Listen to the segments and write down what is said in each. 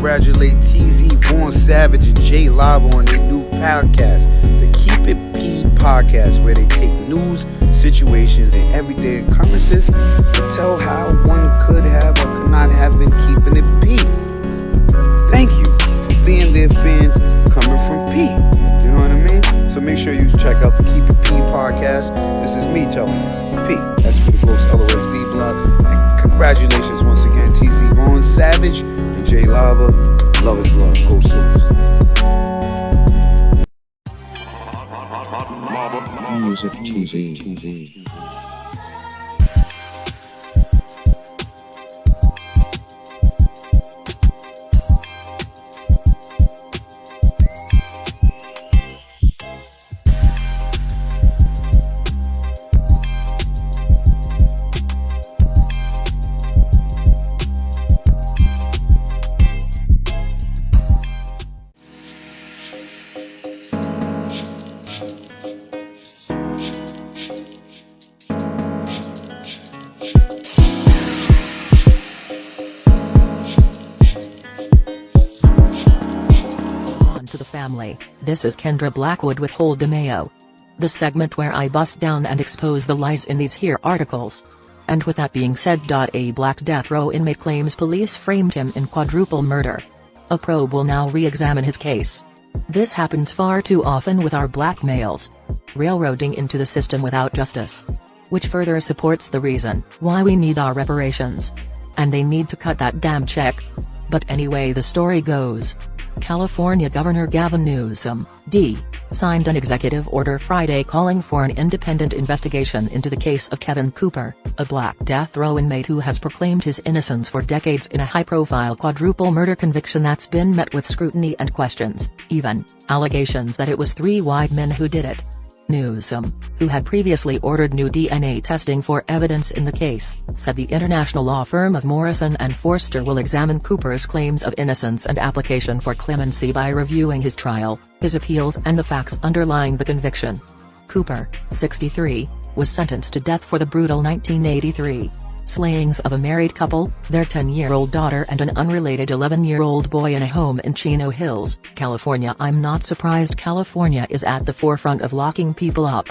congratulate TZ, Vaughn Savage, and Jay Lava on their new podcast, the Keep It P podcast, where they take news, situations, and everyday occurrences to tell how one could have or could not have been keeping it P. Thank you for being their fans coming from P. You know what I mean? So make sure you check out the Keep It P podcast. This is me telling you, P. That's for the folks, LOXD Block. And congratulations once again, TZ, Vaughn Savage, and Jay Lava. Love is love. Go Soos. Music TV. Family. This is Kendra Blackwood with Hold DeMayo. The segment where I bust down and expose the lies in these here articles. And with that being said, a black death row inmate claims police framed him in quadruple murder. A probe will now re-examine his case. This happens far too often with our black males. Railroading into the system without justice. Which further supports the reason why we need our reparations. And they need to cut that damn check. But anyway, the story goes. California Governor Gavin Newsom, D., signed an executive order Friday calling for an independent investigation into the case of Kevin Cooper, a black death row inmate who has proclaimed his innocence for decades in a high-profile quadruple murder conviction that's been met with scrutiny and questions, even allegations that it was three white men who did it. Newsom, who had previously ordered new DNA testing for evidence in the case, said the international law firm of Morrison & Foerster will examine Cooper's claims of innocence and application for clemency by reviewing his trial, his appeals and the facts underlying the conviction. Cooper, 63, was sentenced to death for the brutal 1983 slayings of a married couple, their 10-year-old daughter and an unrelated 11-year-old boy in a home in Chino Hills, California. I'm not surprised California is at the forefront of locking people up.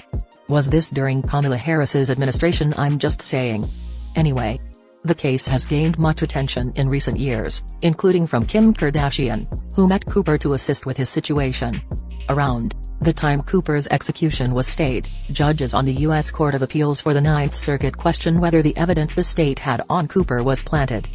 Was this during Kamala Harris's administration? I'm just saying. Anyway. The case has gained much attention in recent years, including from Kim Kardashian, who met Cooper to assist with his situation. Around the time Cooper's execution was stayed, judges on the U.S. Court of Appeals for the Ninth Circuit questioned whether the evidence the state had on Cooper was planted.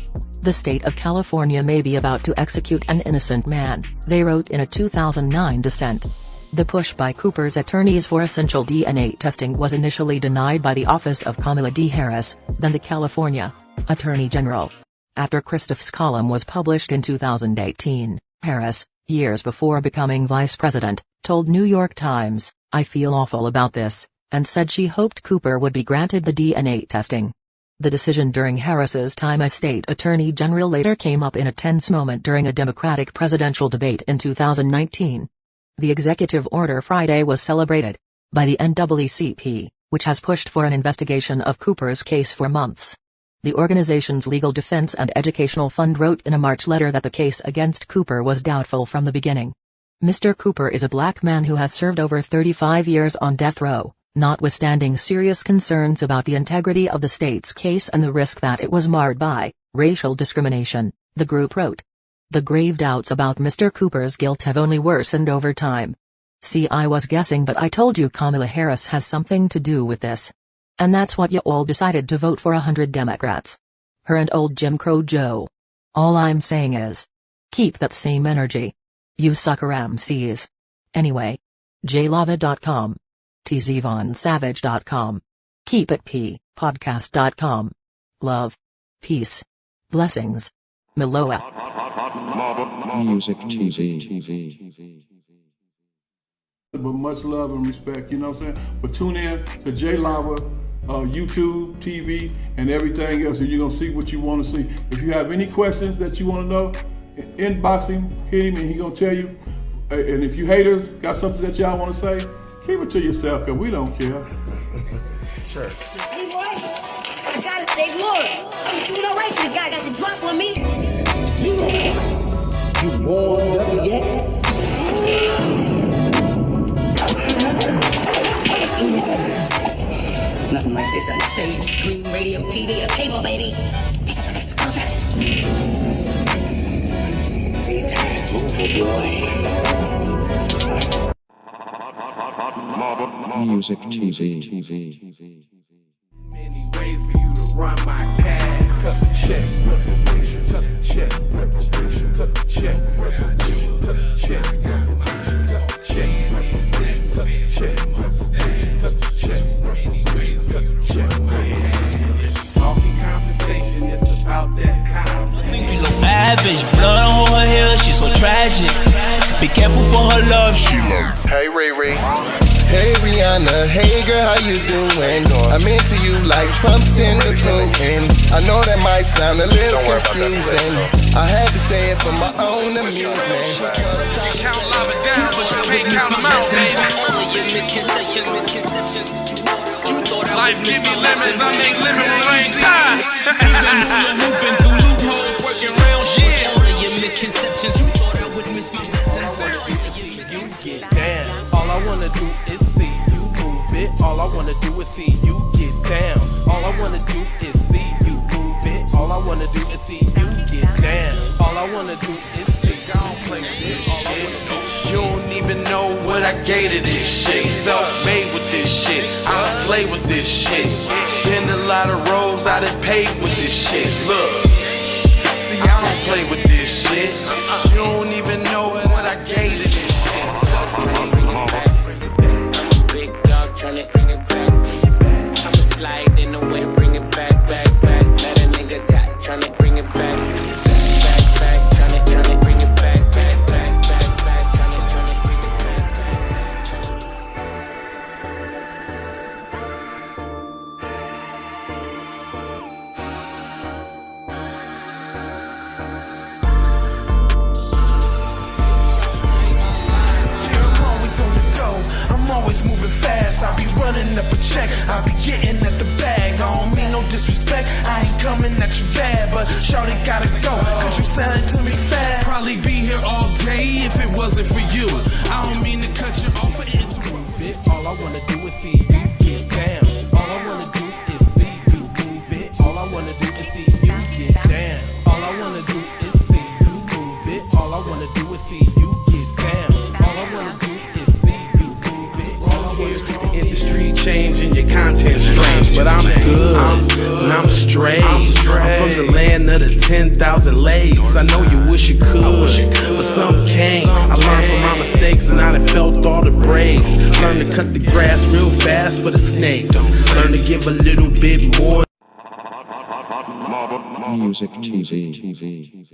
The state of California may be about to execute an innocent man, they wrote in a 2009 dissent. The push by Cooper's attorneys for essential DNA testing was initially denied by the office of Kamala D. Harris, then the California Attorney General. After Christoph's column was published in 2018, Harris, years before becoming vice president, told New York Times, "I feel awful about this," and said she hoped Cooper would be granted the DNA testing. The decision during Harris's time as state attorney general later came up in a tense moment during a Democratic presidential debate in 2019. The executive order Friday was celebrated by the NAACP, which has pushed for an investigation of Cooper's case for months. The organization's Legal Defense and Educational Fund wrote in a March letter that the case against Cooper was doubtful from the beginning. Mr. Cooper is a black man who has served over 35 years on death row, notwithstanding serious concerns about the integrity of the state's case and the risk that it was marred by racial discrimination, the group wrote. The grave doubts about Mr. Cooper's guilt have only worsened over time. See, I was guessing, but I told you Kamala Harris has something to do with this. And that's what you all decided to vote for 100 Democrats. Her and old Jim Crow Joe. All I'm saying is, keep that same energy. You sucker MCs. Anyway. JLava.com. tzvonsavage.com. Keep it P, podcast.com. Love. Peace. Blessings. Miloa. Music TV. But much love and respect, you know what I'm saying? But tune in to J Lava, YouTube, TV, and everything else, and you're going to see what you want to see. If you have any questions that you want to know, inbox him, hit him, and he's going to tell you. And if you haters got something that y'all want to say, keep it to yourself, because we don't care. Sure. Hey, boy, I gotta stay loyal. I'm doing all right. This guy got the drop on me. warmed up yet? Nothing like this on stage, screen, radio, TV, or cable, baby. This is an exclusive. See time, boy. Music TV. Many ways for you to run my cash. Cut the check, reparation. Cut the check, reparation. Cut the check, reparation. Cut the check, reparation. Cut the check, reparation. Cut the check, reparation. Cut the check, reparation. Cut the check, reparation. Talking compensation, it's about that time. Below average, blood on her hair, she's so tragic. Be careful for her love, she love. Hey Riri. Hey Rihanna, hey girl, how you doing? I'm into you like Trump's in the Putin. I know that might sound a little confusing. I had to say it for my own amusement. You count lava down, but you can't count them out, baby. Life give me lemons, I make lemon rain. Moving through loopholes, working round shit. All of your misconceptions, you thought I would miss my message. You get down. All I wanna do is see you move it. All I wanna do is see you get down. All I wanna do is see you move it. All I wanna do is see you get down. All I wanna do is see you play this shit. You don't even know what I gave to this shit. Self-made with this shit. I slay with this shit. Been a lot of roads I done paved with this shit. Look, see I don't play with this shit. You don't even know what I gave to this shit. Big dog tryna bring it back. I'ma slide in the way, bring it back. Let a nigga tap, tryna bring it back. Tryna bring it back. Tryna bring it back. I'm always moving fast, I be running up a check, I be getting at the bag. I don't mean no disrespect, I ain't coming at you bad, but shawty gotta go, cause you sounding to me fast. Probably be here all day if it wasn't for you. I don't mean to cut you off or interrupt it. All I wanna do is see you get down. All I wanna do is see you move it. All I wanna do is see you get down. All I wanna do is see you move it. All I wanna do is see you get down. All I wanna do is see you move it. All I wanna do The industry changing, your content strange, but I'm good, and I'm straight. I'm from the land of the 10,000 lakes. I know you wish you could, but some can't. I learned from my mistakes and I done felt all the breaks. Learn to cut the grass real fast for the snakes. Learn to give a little bit more. Music TV.